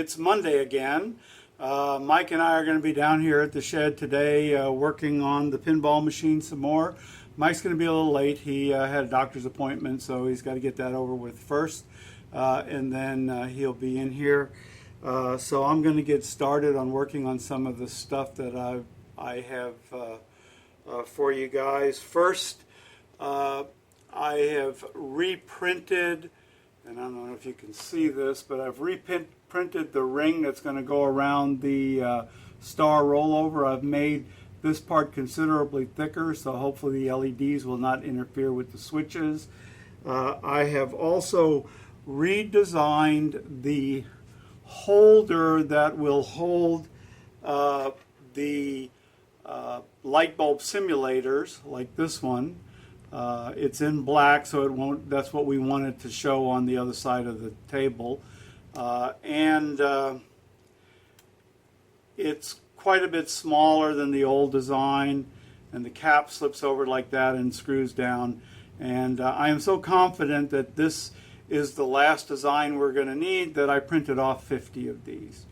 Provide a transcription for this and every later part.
It's Monday again. Mike and I are going to be down here at the shed today working on the pinball machine some more. Mike's going to be a little late. He had a doctor's appointment, so he's got to get that over with first, and then he'll be in here. So I'm going to get started on working on some of the stuff that I have for you guys. First, I have reprinted, and I don't know if you can see this, but I've reprinted the ring that's going to go around the star rollover. I've made this part considerably thicker, so hopefully the LEDs will not interfere with the switches. I have also redesigned the holder that will hold the light bulb simulators, like this one. It's in black, so it won't. That's what we wanted to show on the other side of the table, and it's quite a bit smaller than the old design, and the cap slips over like that and screws down. And I am so confident that this is the last design we're going to need that I printed off 50 of these.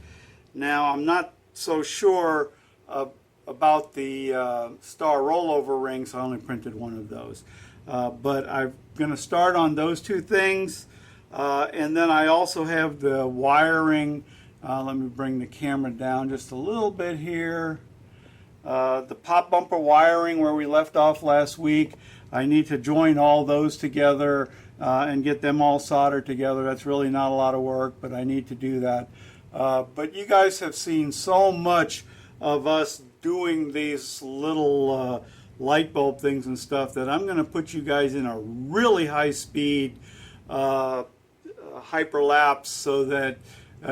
Now, I'm not so sure about the star rollover ring, so I only printed one of those. But I'm going to start on those two things, and then I also have the wiring. Let me bring the camera down just a little bit here. The pop bumper wiring where we left off last week, I need to join all those together and get them all soldered together. That's really not a lot of work, but I need to do that. But you guys have seen so much of us doing these little light bulb things and stuff that I'm going to put you guys in a really high speed hyperlapse so that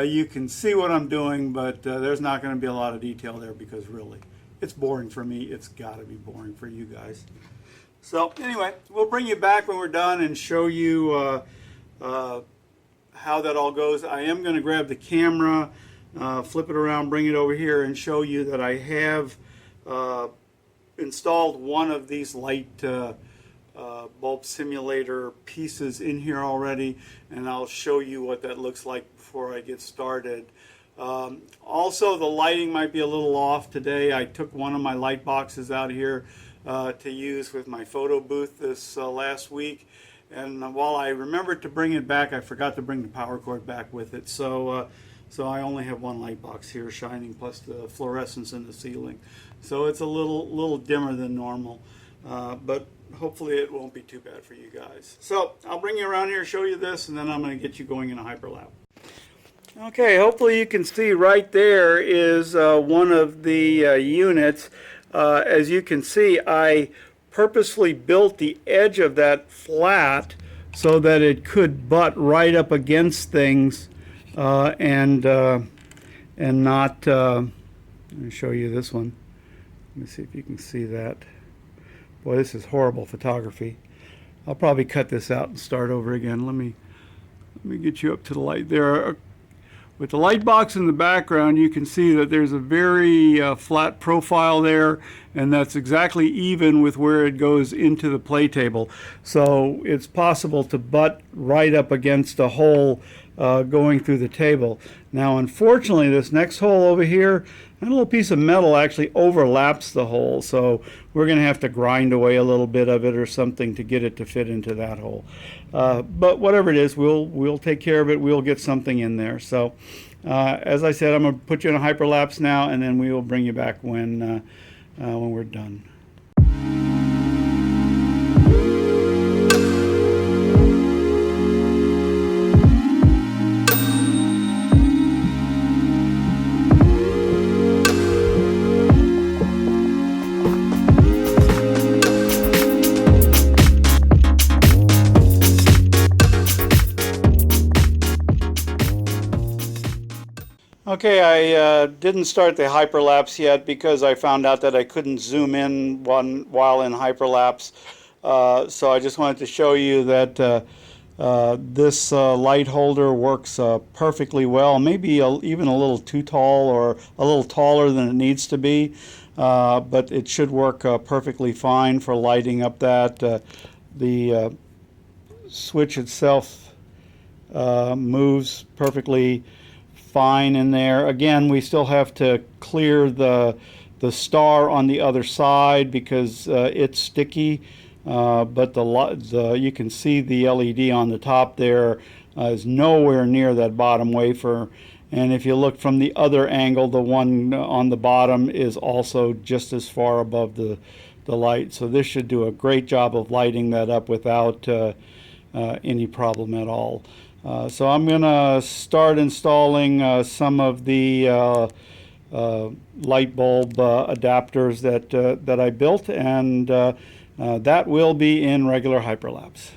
you can see what I'm doing, but there's not going to be a lot of detail there because really it's boring for me. It's got to be boring for you guys. So anyway, we'll bring you back when we're done and show you how that all goes. I am going to grab the camera, flip it around, bring it over here, and show you that I have installed one of these light bulb simulator pieces in here already, and I'll show you what that looks like before I get started. Also, the lighting might be a little off today. I took one of my light boxes out here to use with my photo booth this last week, and while I remembered to bring it back, I forgot to bring the power cord back with it. So I only have one light box here shining, plus the fluorescence in the ceiling. So it's a little dimmer than normal, but hopefully it won't be too bad for you guys. So I'll bring you around here, show you this, and then I'm going to get you going in a hyperlap. Okay, hopefully you can see right there is one of the units. As you can see, I purposefully built the edge of that flat so that it could butt right up against things and not. Let me show you this one. Let me see if you can see that. Boy, this is horrible photography. I'll probably cut this out and start over again. Let me get you up to the light there. With the light box in the background, you can see that there's a very flat profile there, and that's exactly even with where it goes into the play table. So it's possible to butt right up against a hole going through the table. Now, unfortunately, this next hole over here, that little piece of metal actually overlaps the hole, so we're going to have to grind away a little bit of it or something to get it to fit into that hole. But whatever it is, we'll take care of it. We'll get something in there. So as I said, I'm going to put you in a hyperlapse now, and then we will bring you back when we're done. Okay, I didn't start the hyperlapse yet because I found out that I couldn't zoom in while in hyperlapse. So I just wanted to show you that this light holder works perfectly well, maybe even a little too tall or a little taller than it needs to be, but it should work perfectly fine for lighting up that. The switch itself moves perfectly fine in there. Again, we still have to clear the star on the other side because it's sticky. But you can see the LED on the top there is nowhere near that bottom wafer. And if you look from the other angle, the one on the bottom is also just as far above the light. So this should do a great job of lighting that up without any problem at all. So I'm going to start installing some of the light bulb adapters that I built, and that will be in regular hyperlapse.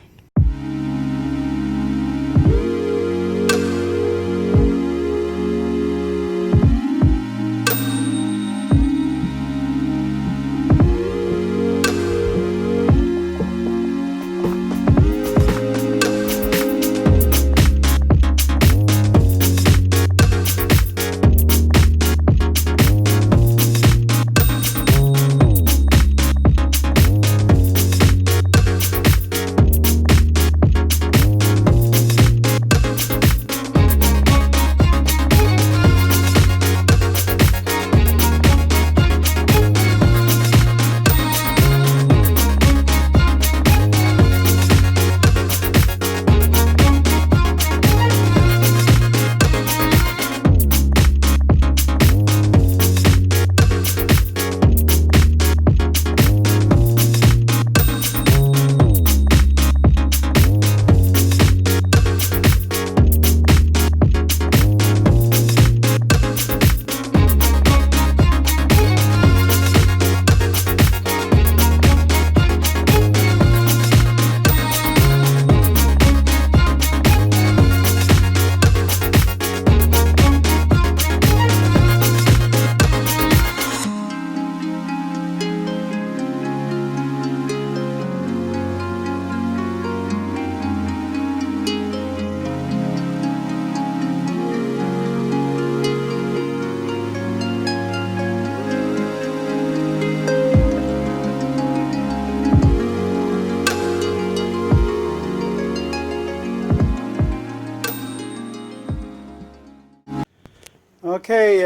Okay,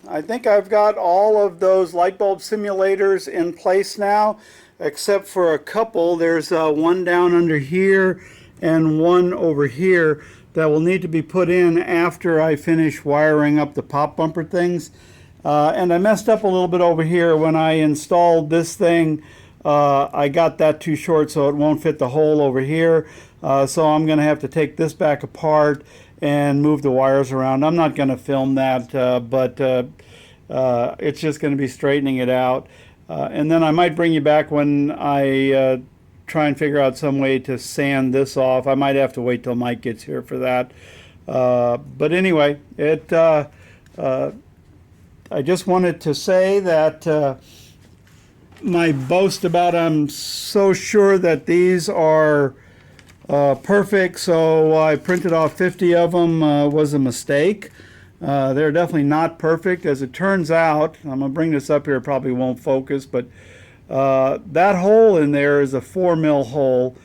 I think I've got all of those light bulb simulators in place now, except for a couple. There's one down under here and one over here that will need to be put in after I finish wiring up the pop bumper things. And I messed up a little bit over here when I installed this thing. I got that too short, so it won't fit the hole over here. So I'm going to have to take this back apart and move the wires around. I'm not going to film that, but it's just going to be straightening it out. And then I might bring you back when I try and figure out some way to sand this off. I might have to wait till Mike gets here for that. But anyway, I just wanted to say that my boast about I'm so sure that these are perfect, so I printed off 50 of them was a mistake. They're definitely not perfect. As it turns out, I'm going to bring this up here, it probably won't focus, but that hole in there is a 4mm hole,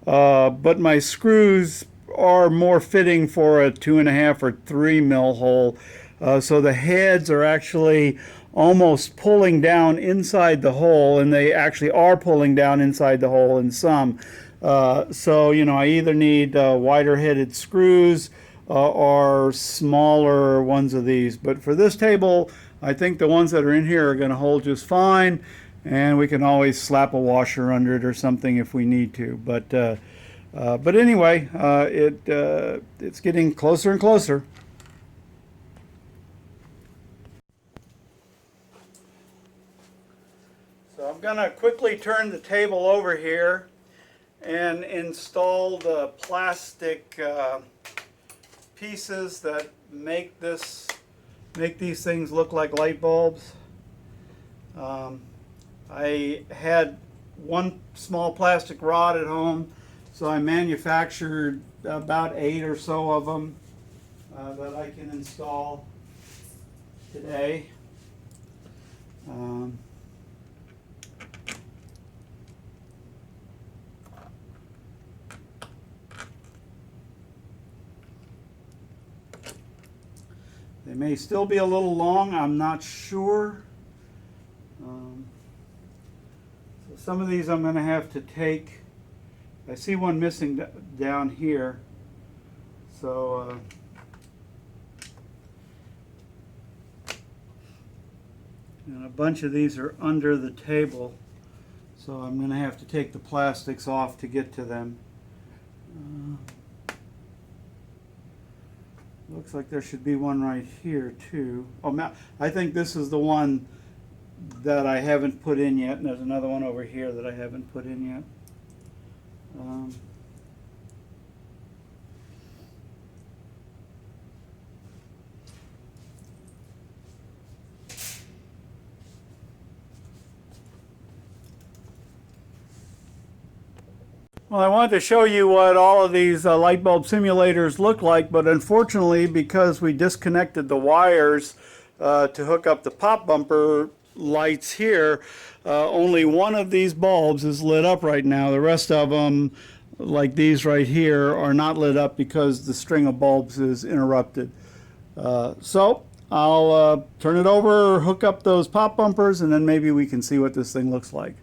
but my screws are more fitting for a 2.5 or 3mm hole. So the heads are actually almost pulling down inside the hole, and they actually are pulling down inside the hole in some. So, you know, I either need wider headed screws or smaller ones of these. But for this table, I think the ones that are in here are going to hold just fine, and we can always slap a washer under it or something if we need to. But anyway, it's getting closer and closer. So I'm going to quickly turn the table over here and install the plastic pieces that make these things look like light bulbs. I had one small plastic rod at home, so I manufactured about 8 or so of them that I can install today. They may still be a little long, I'm not sure. So some of these I'm going to have to take. I see one missing down here. So and a bunch of these are under the table. So I'm going to have to take the plastics off to get to them. Looks like there should be one right here too. Oh, I think this is the one that I haven't put in yet, and there's another one over here that I haven't put in yet. Well, I wanted to show you what all of these light bulb simulators look like, but unfortunately, because we disconnected the wires to hook up the pop bumper lights here, only one of these bulbs is lit up right now. The rest of them, like these right here, are not lit up because the string of bulbs is interrupted. So I'll turn it over, hook up those pop bumpers, and then maybe we can see what this thing looks like.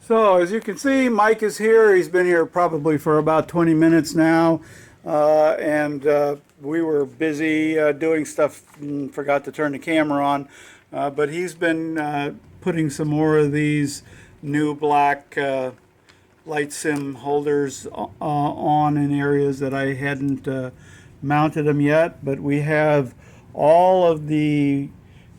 So as you can see, Mike is here. He's been here probably for about 20 minutes now. We were busy doing stuff and forgot to turn the camera on. But he's been putting some more of these new black light sim holders on in areas that I hadn't mounted them yet. But we have all of the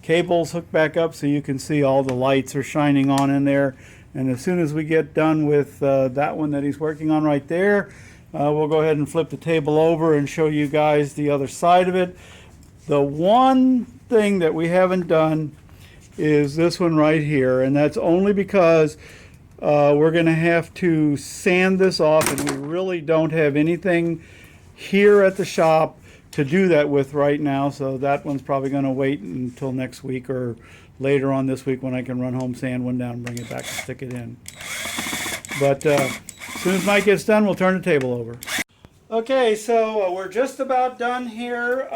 cables hooked back up so you can see all the lights are shining on in there. And as soon as we get done with that one that he's working on right there, we'll go ahead and flip the table over and show you guys the other side of it. The one thing that we haven't done is this one right here, and that's only because we're going to have to sand this off, and we really don't have anything here at the shop to do that with right now. So that one's probably going to wait until next week or later on this week when I can run home, sand one down, bring it back and stick it in. But as soon as Mike gets done, we'll turn the table over. Okay, so we're just about done here.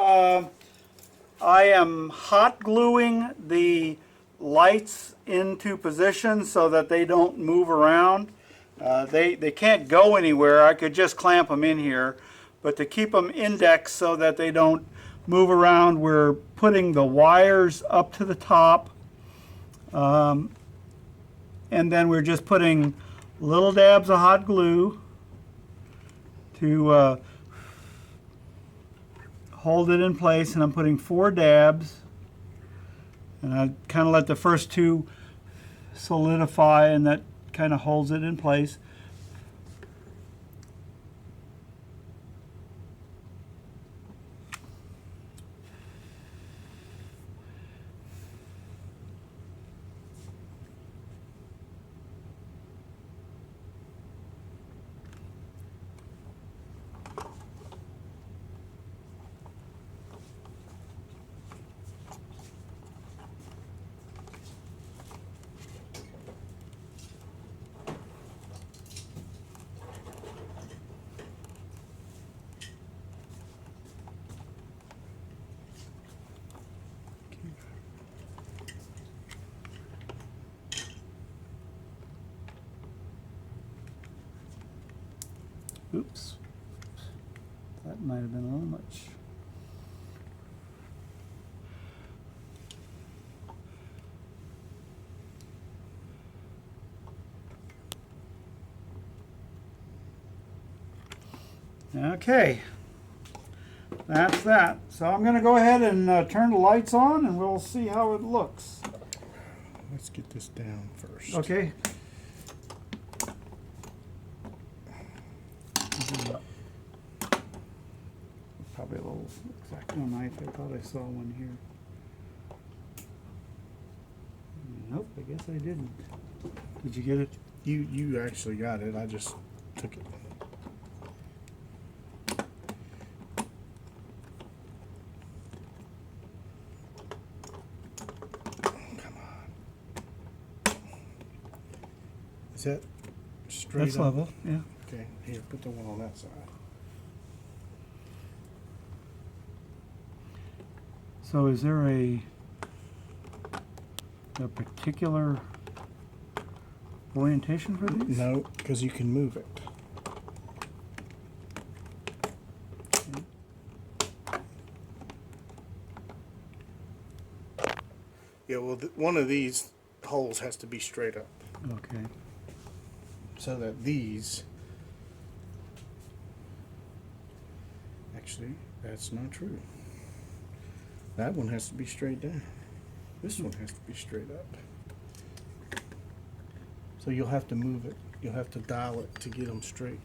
I am hot gluing the lights into position so that they don't move around. They can't go anywhere. I could just clamp them in here, but to keep them indexed so that they don't move around, we're putting the wires up to the top, and then we're just putting little dabs of hot glue to hold it in place, and I'm putting 4 dabs, and I kind of let the first 2 solidify, and that kind of holds it in place. Oops, that might have been a little much. Okay, that's that. So I'm going to go ahead and turn the lights on, and we'll see how it looks. Let's get this down first. Okay. Probably a little X-Acto knife. I thought I saw one here. Nope, I guess I didn't. Did you get it? You actually got it. I just took it. Come on. Is that straight That's up? level, yeah. Okay, here, put the one on that side. So is there a particular orientation for these? No, because you can move it. Yeah, well, one of these holes has to be straight up Okay. so that these... Actually, that's not true. That one has to be straight down. This one has to be straight up. So you'll have to move it. You'll have to dial it to get them straight.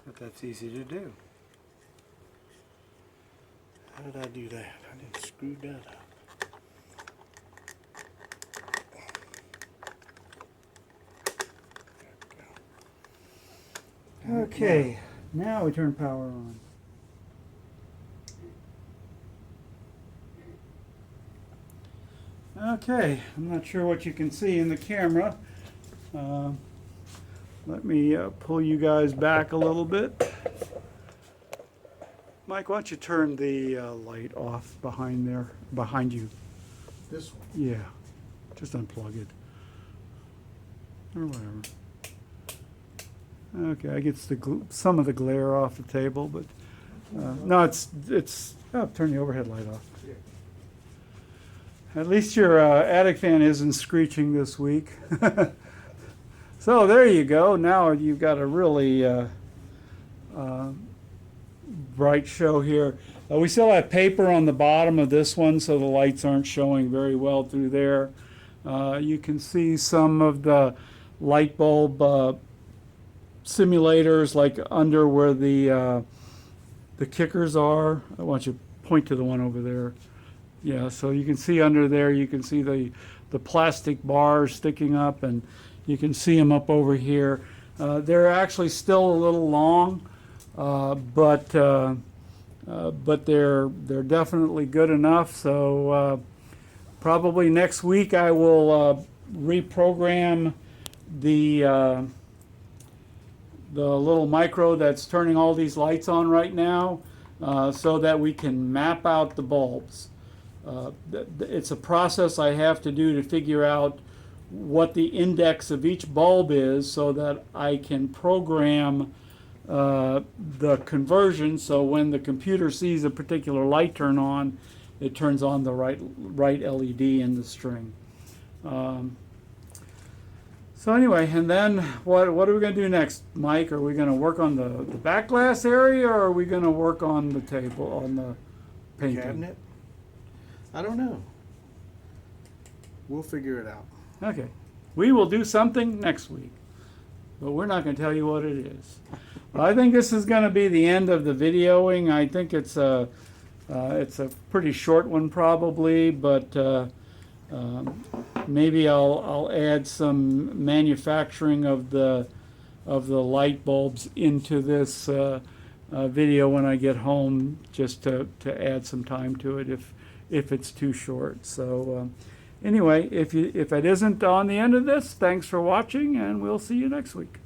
But that's easy to do. How did I do that? I didn't screw that up. Okay, now we turn power on. Okay, I'm not sure what you can see in the camera. Let me pull you guys back a little bit. Mike, why don't you turn the light off behind there, behind you? This one. Yeah, just unplug it. Or whatever. Okay, I get some of the glare off the table, but no, it's. Oh, turn the overhead light off. At least your attic fan isn't screeching this week. So there you go. Now you've got a really bright show here. We still have paper on the bottom of this one, so the lights aren't showing very well through there. You can see some of the light bulb simulators, like under where the kickers are. I want you to point to the one over there. Yeah, so you can see under there, you can see the plastic bars sticking up, and you can see them up over here. They're actually still a little long, but they're definitely good enough. So Probably next week I will reprogram the little micro that's turning all these lights on right now, so that we can map out the bulbs. It's a process I have to do to figure out what the index of each bulb is, so that I can program the conversion, so when the computer sees a particular light turn on, it turns on the right LED in the string. So anyway, and then what are we going to do next, Mike? Are we going to work on the back glass area, or are we going to work on the table, on the painting? Cabinet? I don't know. We'll figure it out. Okay. We will do something next week, but we're not going to tell you what it is. Well, I think this is going to be the end of the videoing. I think it's a pretty short one probably, but maybe I'll add some manufacturing of the light bulbs into this video when I get home, just to add some time to it if it's too short. So anyway, if it isn't on the end of this, thanks for watching, and we'll see you next week.